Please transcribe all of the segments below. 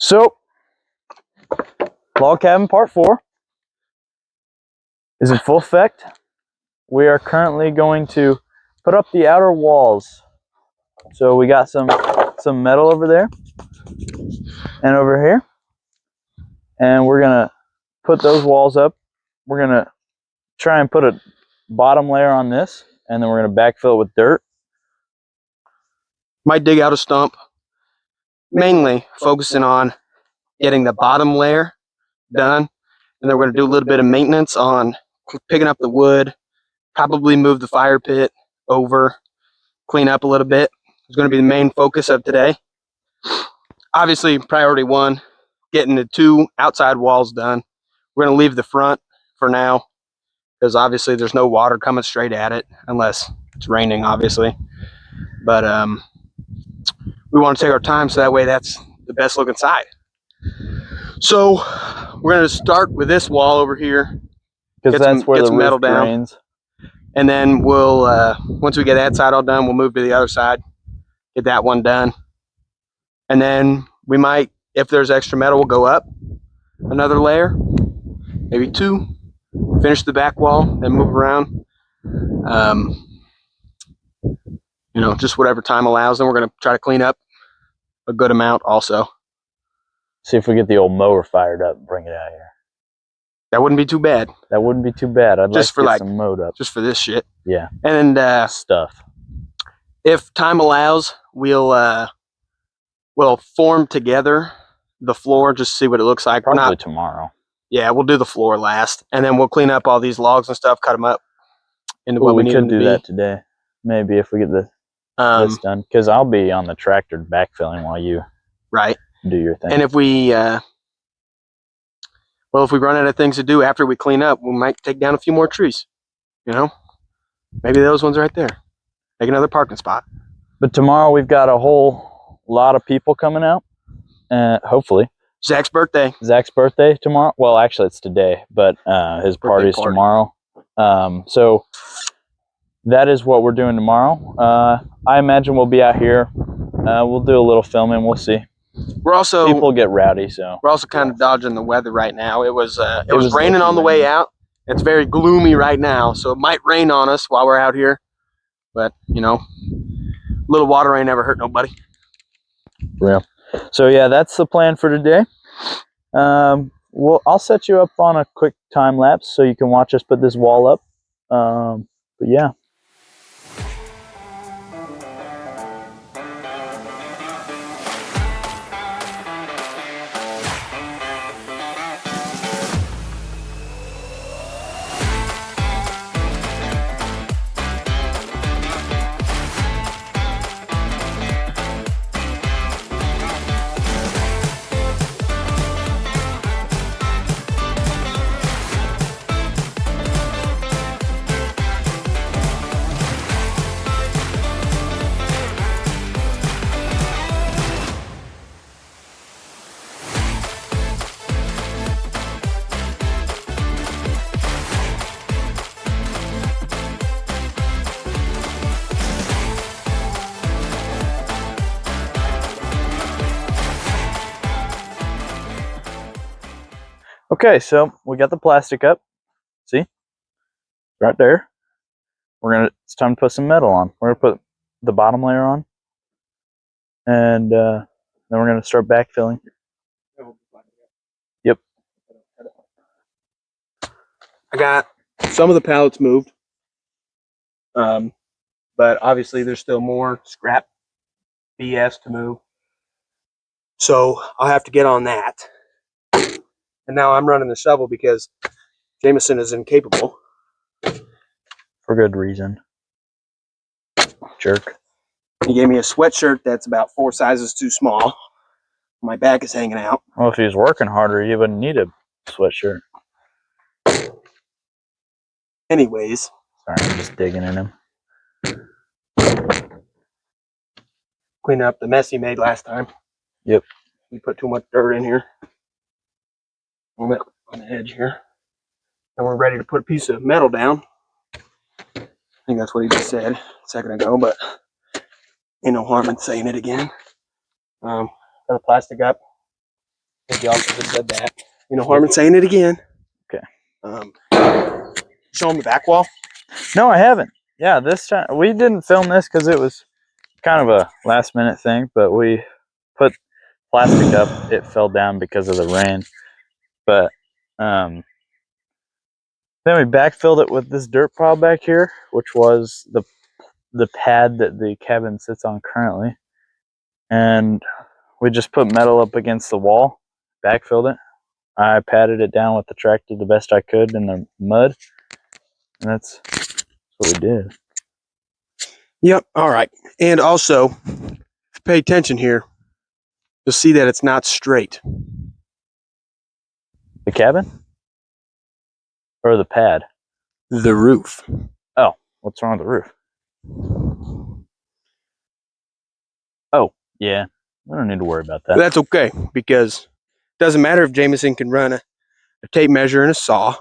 So, log cabin part 4 is in full effect. We are currently going to put up the outer walls. So we got some metal over there and over here, and we're gonna put those walls up. We're gonna try and put a bottom layer on this, and then we're gonna backfill it with dirt. Might dig out a stump, mainly focusing on getting the bottom layer done, and then we're going to do a little bit of maintenance on picking up the wood, probably move the fire pit over, clean up a little bit. It's going to be the main focus of today. Obviously, priority 1, getting the 2 outside walls done. We're going to leave the front for now because obviously there's no water coming straight at it unless it's raining, obviously. But we want to take our time so that way that's the best looking side. So we're going to start with this wall over here because that's where the metal down, drains. And then we'll once we get that side all done, we'll move to the other side, get that one done, and then we might, if there's extra metal, we'll go up another layer, maybe 2, finish the back wall, then move around. You know, just whatever time allows. Then we're going to try to clean up a good amount also. See if we get the old mower fired up and bring it out here. That wouldn't be too bad. That wouldn't be too bad. I'd just like to for get some mowed up. Just for this shit. Yeah. And stuff. If time allows, we'll form together the floor, just see what it looks like. Probably tomorrow. Yeah, we'll do the floor last, and then we'll clean up all these logs and stuff, cut them up into what we need them to be. We could do that today, maybe, if we get this done, because I'll be on the tractor backfilling while you do your thing. And if we if we run out of things to do after we clean up, we might take down a few more trees. You know, maybe those ones right there. Make another parking spot. But tomorrow we've got a whole lot of people coming out, hopefully. Zach's birthday. Zach's birthday tomorrow. Well, actually it's today, but his party's tomorrow. So that is what we're doing tomorrow. I imagine we'll be out here. We'll do a little filming. We'll see. We're also, people get rowdy, so we're also kind of dodging the weather right now. It was raining on the way out. It's very gloomy right now, so it might rain on us while we're out here. But you know, a little water ain't never hurt nobody. Real. So yeah, that's the plan for today. I'll set you up on a quick time lapse so you can watch us put this wall up. But yeah. Okay, so we got the plastic up. See? Right there. It's time to put some metal on. We're gonna put the bottom layer on. And then we're gonna start backfilling. Yep. I got some of the pallets moved. But obviously there's still more scrap BS to move. So I'll have to get on that. And now I'm running the shovel because Jameson is incapable. For good reason. Jerk. He gave me a sweatshirt that's about 4 sizes too small. My back is hanging out. Well, if he was working harder, he wouldn't need a sweatshirt. Anyways. Sorry, I'm just digging in him. Clean up the mess he made last time. Yep. We put too much dirt in here. On the edge here. And we're ready to put a piece of metal down. I think that's what he just said a second ago, but ain't no harm in saying it again. Got the plastic up. I think you also just said that. You know, harm in saying it again. Okay. Show them the back wall. No, I haven't. Yeah, this time we didn't film this because it was kind of a last minute thing, but we put plastic up. It fell down because of the rain, but then we backfilled it with this dirt pile back here, which was the pad that the cabin sits on currently, and we just put metal up against the wall, backfilled it. I patted it down with the tractor the best I could in the mud, and that's what we did. Yep. All right. And also, if you pay attention here, you'll see that it's not straight. The cabin? Or the pad? The roof. Oh, what's wrong with the roof? Oh, yeah. We don't need to worry about that. That's okay, because it doesn't matter if Jameson can run a tape measure and a saw,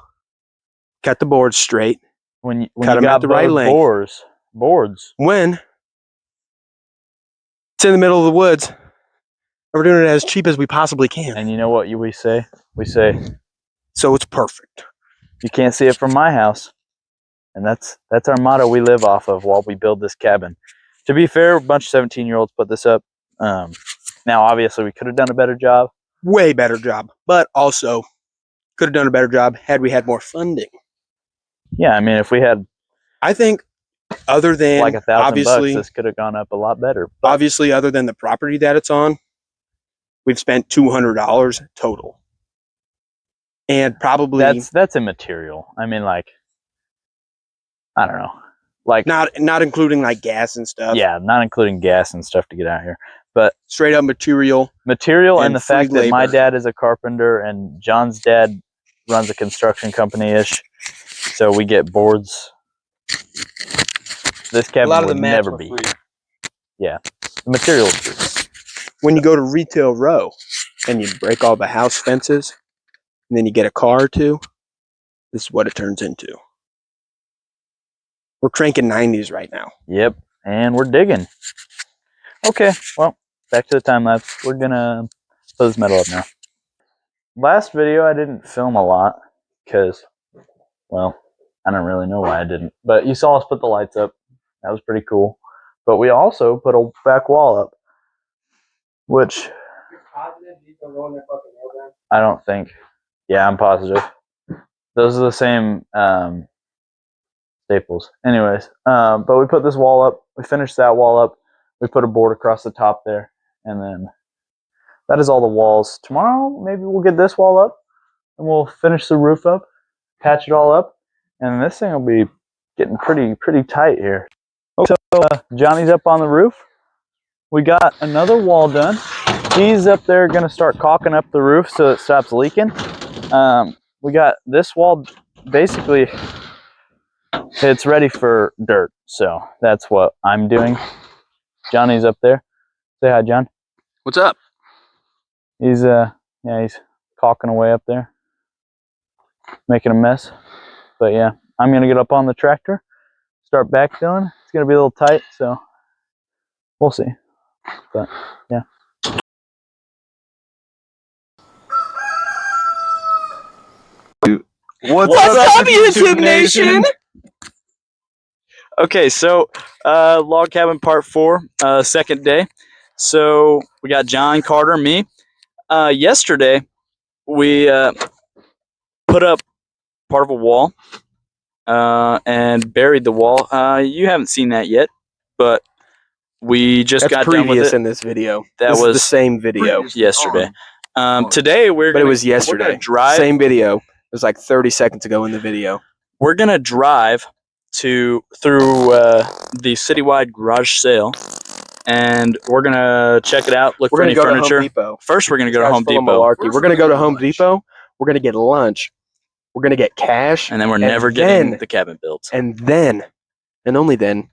cut the boards straight. When you Cut 'em at got the right both length. boards, When it's in the middle of the woods, and we're doing it as cheap as we possibly can. and you know what we say? We say, So it's perfect. you can't see it from my house. And that's our motto we live off of while we build this cabin. To be fair, a bunch of 17-year-olds put this up. Now, obviously, we could have done a better job. Way better job. But also, could have done a better job had we had more funding. Yeah, I mean, if we had I think, other than like $1,000, obviously, this could have gone up a lot better. But obviously, other than the property that it's on, we've spent $200 total, and probably that's immaterial. I mean, like, I don't know, like not including like gas and stuff. yeah, not including gas and stuff to get out here, but Straight up material. and the free fact that my labor. dad is a carpenter and John's dad runs a construction company-ish, so we get boards. This cabin A lot of the would mats never were be. free. Yeah, the material is free. When you go to Retail Row and you break all the house fences, and then you get a car or two, this is what it turns into. We're cranking 90s right now. Yep, and we're digging. Okay, well, back to the time lapse. We're gonna put this metal up now. Last video I didn't film a lot because, well, I don't really know why I didn't. But you saw us put the lights up. That was pretty cool. But we also put a back wall up, which I don't think. Yeah, I'm positive. Those are the same staples. Anyways, but we put this wall up. We finished that wall up. We put a board across the top there, and then that is all the walls. Tomorrow, maybe we'll get this wall up, and we'll finish the roof up, patch it all up, and this thing will be getting pretty tight here. So Johnny's up on the roof. We got another wall done. He's up there going to start caulking up the roof so it stops leaking. We got this wall, basically, it's ready for dirt. So that's what I'm doing. Johnny's up there. Say hi, John. What's up? He's he's caulking away up there, making a mess. But yeah, I'm gonna get up on the tractor, start backfilling. It's gonna be a little tight, so we'll see. But yeah. What's up, YouTube Nation? Okay, so log cabin part 4, second day. So we got John, Carter, me. Yesterday we put up part of a wall and buried the wall. You haven't seen that yet, but we just That's got done with previous it. in this video. That This is was the same video, yesterday. Today but it was yesterday. We're gonna drive. Same video. It was like 30 seconds ago in the video. We're gonna drive through the citywide garage sale, and we're gonna check it out. Look We're for gonna any go to furniture. Home Depot. First, we're gonna go to Guy's Home full of Depot, malarkey. We're gonna go to Home Depot. We're gonna get lunch. We're gonna get cash, and then we're never getting then- the cabin built. and then, and only then,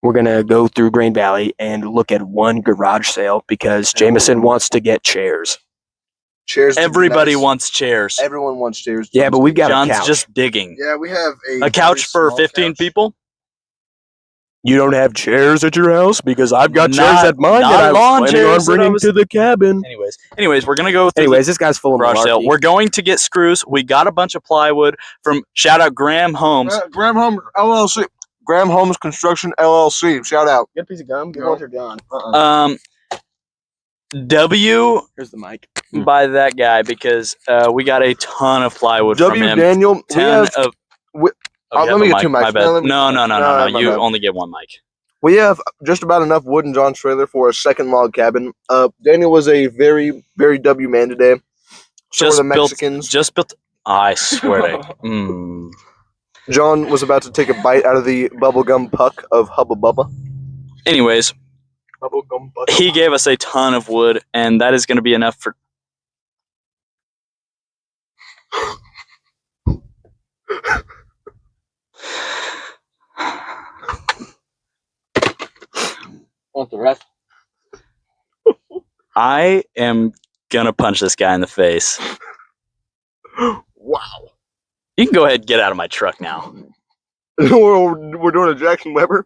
we're gonna go through Grain Valley and look at one garage sale because Jameson wants to get chairs. Chairs. would be Everybody nice. wants chairs. Everyone wants chairs. Yeah, but we've got John's a couch. just digging. Yeah, we have A couch very for small 15 couch. people. You don't have chairs at your house because I've got chairs Not- at mine not that I lawn was planning on chairs that I bringing was- to the cabin. Anyways, we're gonna go through Anyways, this guy's full the of garage sale. malarkey. We're going to get screws. We got a bunch of plywood from shout out Graham Holmes. Graham Holmes LLC. Graham Holmes Construction LLC. Shout out. Get a piece of gum. Get No. one they're done. W Here's the mic. by that guy because we got a ton of plywood from W. him. Daniel. We Ton have, of. we- Oh, you let me have a get two mic. My mics. bad. No, let me- No, my You bad. only get one mic. we have just about enough wood in John's trailer for a second log cabin. Daniel was a very, very W man today. So were the Mexicans. Just built. I swear to. Mm. John was about to take a bite out of the bubblegum puck of Hubba Bubba. Anyways, Bubblegum puck. he gave us a ton of wood, and that is going to be enough for. Want the rest? I am gonna punch this guy in the face. Wow. You can go ahead and get out of my truck now. We're doing a Jackson Weber.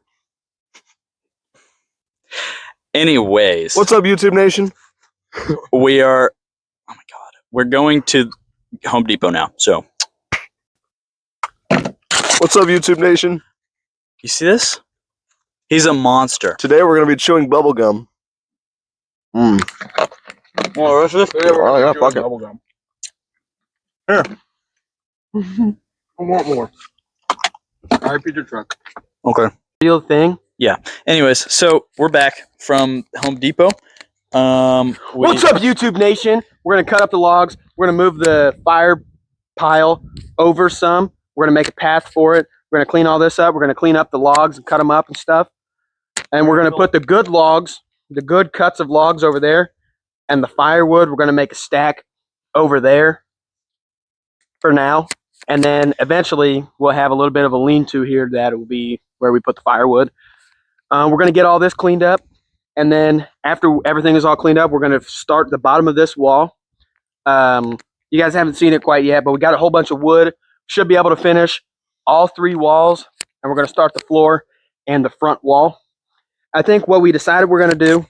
Anyways, What's up, YouTube Nation? we are. Oh my god, we're going to Home Depot now. So What's up, YouTube Nation? you see this? He's a monster. Today we're gonna be chewing bubblegum. Mmm. Well, what's this? Oh, yeah, fuck it. Bubblegum. I want more. I repeat your truck. Okay. Real thing. Anyways, so we're back from Home Depot. What's up, YouTube Nation? We're gonna cut up the logs. We're gonna move the fire pile over some. We're gonna make a path for it. We're gonna clean all this up. We're gonna clean up the logs and cut them up and stuff. And we're gonna put the good logs, the good cuts of logs over there, and the firewood. We're gonna make a stack over there for now. And then eventually we'll have a little bit of a lean-to here that will be where we put the firewood. We're gonna get all this cleaned up. And then after everything is all cleaned up, we're going to start the bottom of this wall. You guys haven't seen it quite yet, but we got a whole bunch of wood. Should be able to finish all 3 walls. And we're going to start the floor and the front wall. I think what we decided we're going to do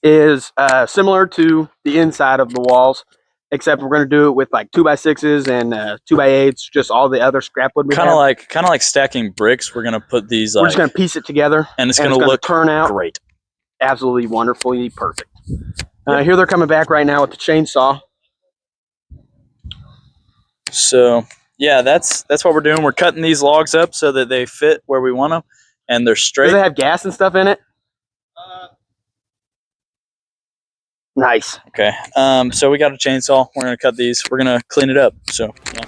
is similar to the inside of the walls, except we're going to do it with like 2x6s and 2x8s, just all the other scrap wood we kind have. of like stacking bricks. We're gonna put these. We're just going to piece it together. and it's and gonna look turn out great. absolutely wonderfully perfect. Here they're coming back right now with the chainsaw. So yeah, that's what we're doing. We're cutting these logs up so that they fit where we want them, and they're Does straight. it have gas and stuff in it? Nice. Okay. So we got a chainsaw. We're gonna cut these. We're gonna clean it up. So yeah.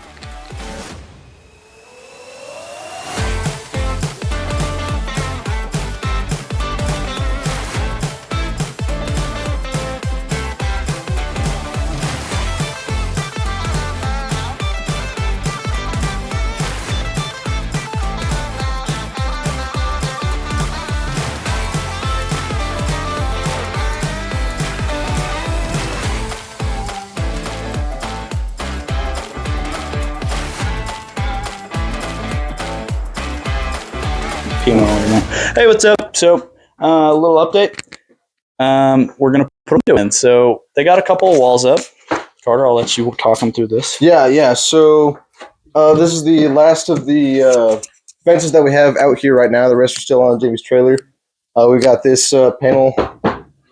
Hey, what's up? So, a little update. We're gonna put them in. So they got a couple of walls up. Carter, I'll let you talk them through this. Yeah. So this is the last of the fences that we have out here right now. The rest are still on Jamie's trailer. We got this panel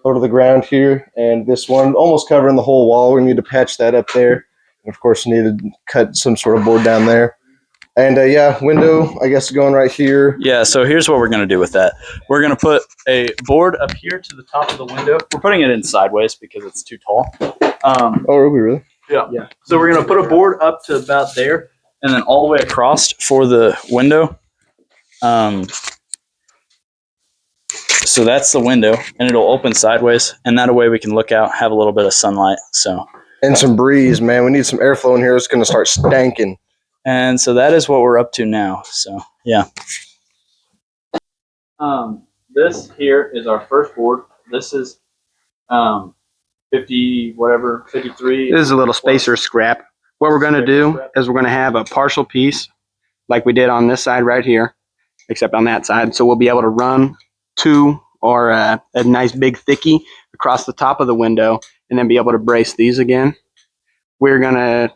low to the ground here, and this one almost covering the whole wall. We need to patch that up there. And of course, need to cut some sort of board down there. And yeah, window, I guess, going right here. Yeah, so here's what we're going to do with that. We're going to put a board up here to the top of the window. We're putting it in sideways because it's too tall. Oh, are we really? Yeah. So we're going to put a board up to about there and then all the way across for the window. So that's the window, and it'll open sideways, and that way we can look out, have a little bit of sunlight. So And some breeze, man. We need some airflow in here. It's going to start stanking. And so that is what we're up to now. So yeah. This here is our first board. This is 53. This is a little spacer scrap. What we're going to do is we're going to have a partial piece like we did on this side right here. except on that side. So we'll be able to run two or a nice big thickie across the top of the window and then be able to brace these again. We're going to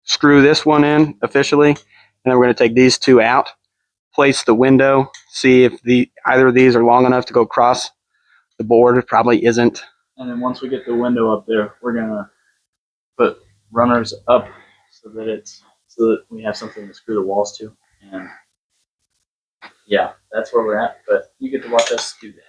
screw this one in officially, and then we're going to take these two out, place the window, see if either of these are long enough to go across the board. It probably isn't. And then once we get the window up there, we're gonna put runners up so that we have something to screw the walls to. And yeah, that's where we're at. But you get to watch us do that.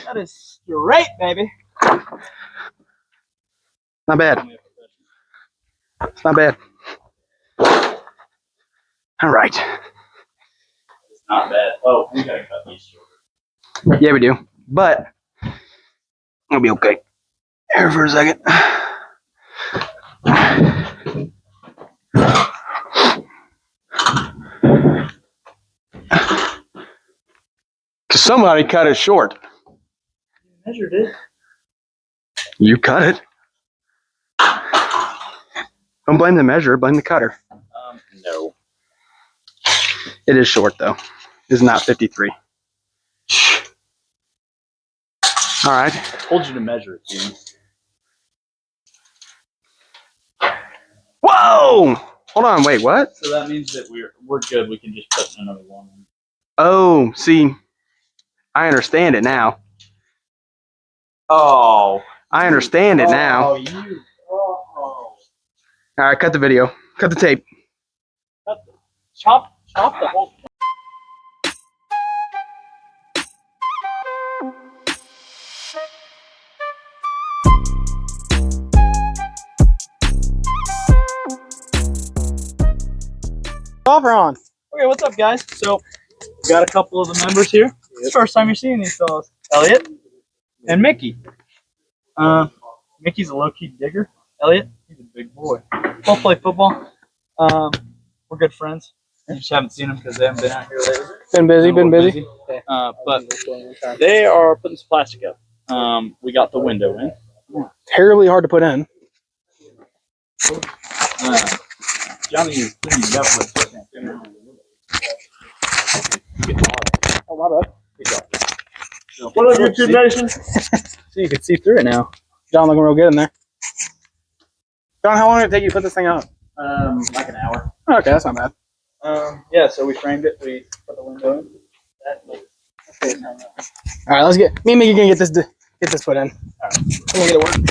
That is straight, baby. Not bad. It's not bad. All right. It's not bad. Oh, we gotta cut these shorter. Yeah, we do. But it'll be okay. Here for a second. Somebody cut it short. You measured it. You cut it. Don't blame the measure, blame the cutter. No. It is short though. It's not 53. All right. I told you to measure it, Jimmy. Whoa! Hold on, wait, what? So that means that we're good. We can just put another one in. Oh, see, I understand it now. Oh. I understand it now. Oh, you. Oh. All right, cut the video. Cut the tape. Chop the whole. Off or on? Okay, what's up, guys? So, we got a couple of the members here. It's the first time you're seeing these fellas. Elliot and Mickey. Mickey's a low-key digger. Elliot, he's a big boy. Both play football. We're good friends. You just haven't seen them because they haven't been out here lately. Been busy. But they are putting some plastic up. We got the window in. Terribly hard to put in. Johnny is pretty definitely. Oh, my bad. What up, YouTube Nation? So you can see through it now. John looking real good in there. John, how long did it take you to put this thing up? Like an hour. Okay, that's not bad. Yeah, so we framed it. We put the window in. All right, let's get me and Mickey gonna get this put in. We're gonna get it working.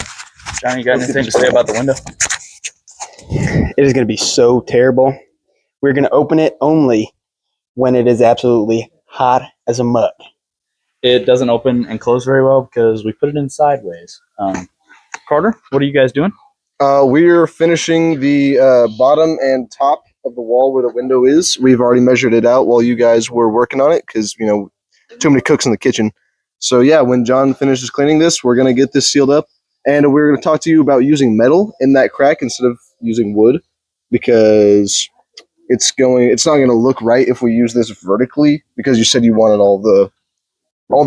Johnny, you got anything to say about the window? It is going to be so terrible. We're going to open it only when it is absolutely hot as a mug. It doesn't open and close very well because we put it in sideways. Carter, what are you guys doing? We're finishing the bottom and top of the wall where the window is. We've already measured it out while you guys were working on it because, you know, too many cooks in the kitchen. So, yeah, when John finishes cleaning this, we're going to get this sealed up And we're going to talk to you about using metal in that crack instead of using wood, because it's not going to look right if we use this vertically, because you said you wanted all the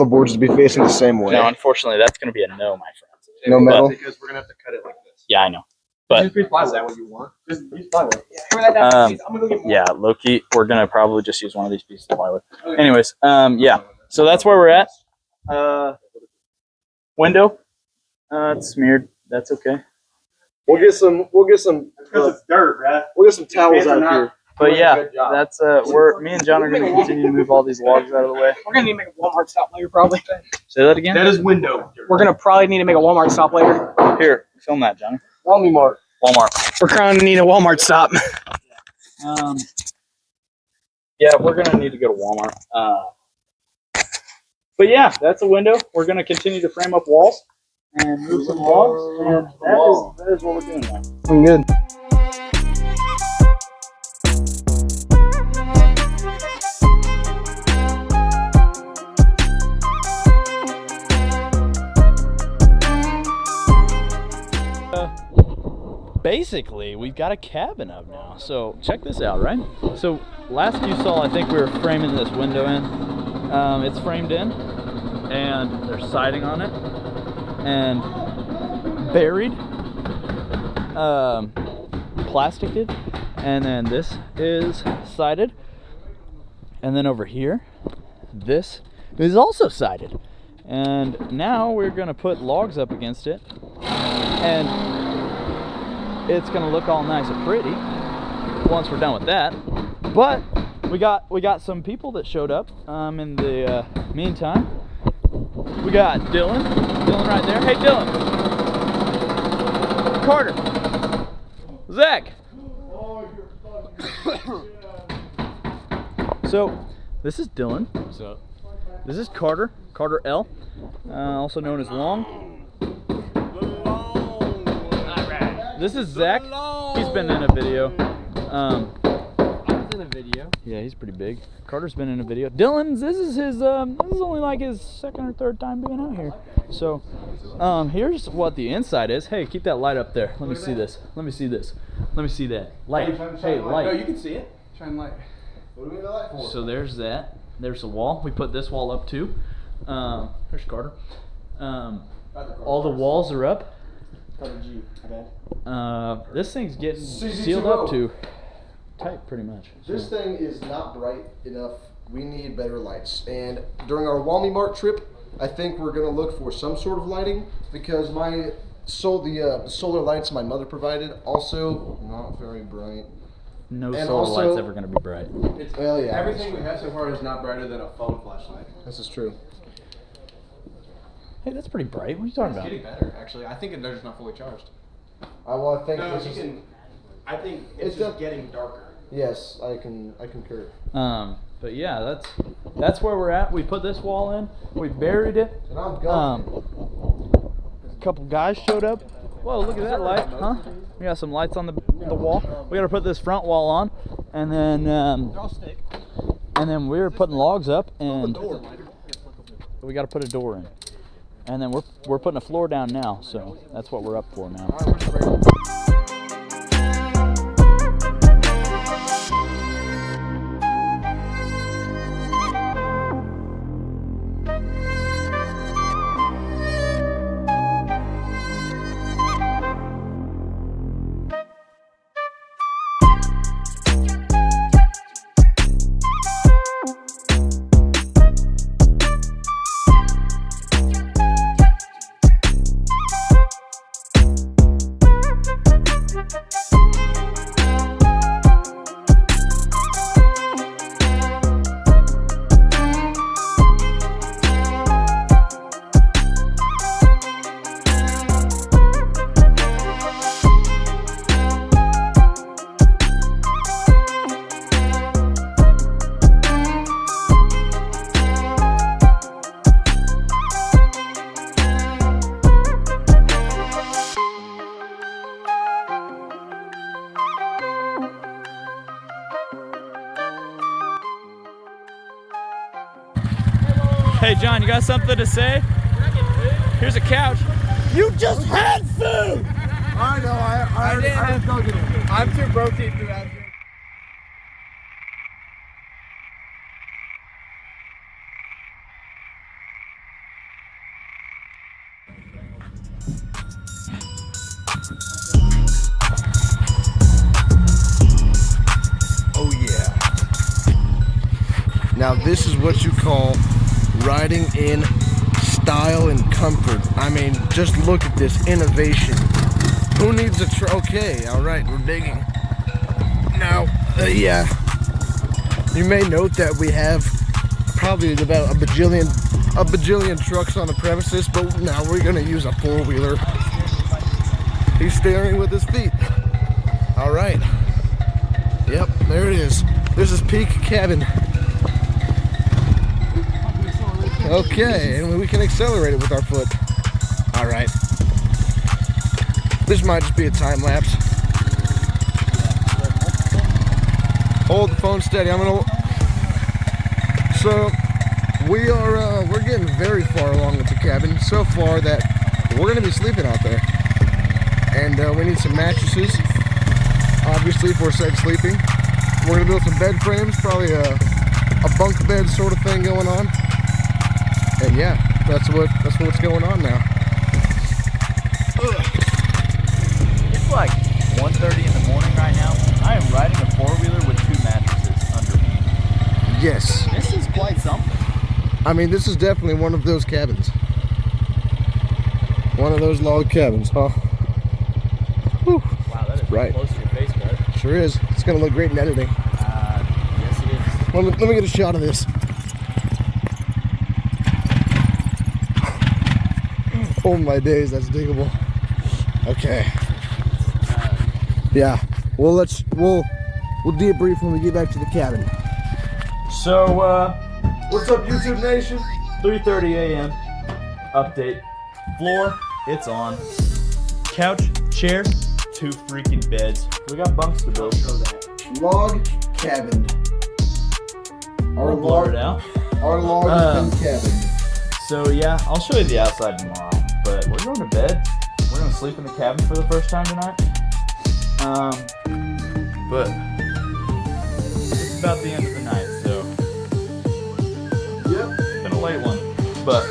boards to be facing the same way. No, unfortunately, that's going to be a no, my friends. No metal? Because we're gonna have to cut it like this. Yeah, I know. But Is that what you want? Just use plywood. Bring that down, Um, please. I'm gonna go get more. yeah, low key, we're going to probably just use one of these pieces of plywood. Anyways, yeah. So that's where we're at. Window. It's smeared. That's okay. We'll get some Because it's dirt, right? we'll get some towels out here. But Doing a yeah, good job. that's me and John are going to continue to move all these logs out of the way. We're gonna need to make a Walmart stop later, probably. Say that again. That is window. We're gonna probably need to make a Walmart stop later. Here, film that, Johnny. Walmart. Walmart. We're gonna need a Walmart stop. Yeah, we're gonna need to go to Walmart. But yeah, that's a window. We're gonna continue to frame up walls and move some logs, and that is what we're doing now. I'm good. Basically, we've got a cabin up now. So check this out, right? So last you saw, I think we were framing this window in. It's framed in, and there's siding on it, and buried, plasticed, and then this is sided, and then over here, this is also sided. And now we're gonna put logs up against it, and it's gonna look all nice and pretty once we're done with that. But we got some people that showed up in the meantime. We got Dylan right there. Hey Dylan, Carter, Zach. So this is Dylan. What's up? This is Carter L, also known as Long. This is Zach. He's been in a video. I was in a video. Yeah, he's pretty big. Carter's been in a video. Dylan's. This is his. This is only like his second or third time being out here. So, here's what the inside is. Hey, keep that light up there. Let me see this. Let me see this. Let me see that light. Hey, light. No, you can see it. Shine light. What do we need the light for? So there's that. There's the wall. We put this wall up too. There's Carter. All the walls are up. This thing's getting sealed up to tight pretty much. This thing is not bright enough. We need better lights. And during our Walmart trip, I think we're gonna look for some sort of lighting, because the solar lights my mother provided also not very bright. No And solar also- light's ever gonna be bright. Well, yeah, Everything we have so far is not brighter than a phone flashlight. this is true. Hey, that's pretty bright. What are you talking It's about? getting better, actually. I think they're just not fully charged. I think No, this you is, can. I think It's it's just a- getting darker. yes, I concur. But yeah, that's where we're at. We put this wall in. We buried it. And I'm gone. A couple guys showed up. Whoa, look at that light, huh? We got some lights on the wall. We gotta put this front wall on, and then we were putting logs up, and we gotta put a door in, and then we're putting a floor down now. So that's what we're up for now. Hey John, you got something to say? Here's a couch. You just had food! I know, I dug it in. I'm too broke to eat through that. Oh yeah. Now this is what you call riding in style and comfort. I mean, just look at this innovation. Who needs a truck? Okay, all right, we're digging. Now, yeah, you may note that we have probably about a bajillion trucks on the premises, but now we're gonna use a four-wheeler. He's steering with his feet. All right. Yep, there it is. This is peak cabin. Okay, and we can accelerate it with our foot. All right. This might just be a time lapse. Hold the phone steady. So we're getting very far along with the cabin. So far that we're gonna be sleeping out there, and we need some mattresses. Obviously, for said sleeping, we're gonna build some bed frames, probably a bunk bed sort of thing going on. And yeah, that's what's going on now. It's like 1:30 in the morning right now. I am riding a four-wheeler with 2 mattresses under me. Yes. This is quite something. I mean, this is definitely one of those cabins. One of those log cabins, huh? Whew. Wow, that is Right. close to your face, bud. Sure is. It's gonna look great in editing. Yes, it is. Let me get a shot of this. Oh my days, that's diggable. Okay. Yeah. Well, we'll debrief when we get back to the cabin. So, What's up, YouTube Nation? 3:30 a.m. Update. Floor, it's on. Couch, chair, 2 freaking beds. We got bunks to build. Log cabin. Our We'll blur it log, out. our log Um, cabin. So yeah, I'll show you the outside tomorrow. But we're going to bed. We're gonna sleep in the cabin for the first time tonight. But it's about the end of the night, so Yep. it's been a late one. But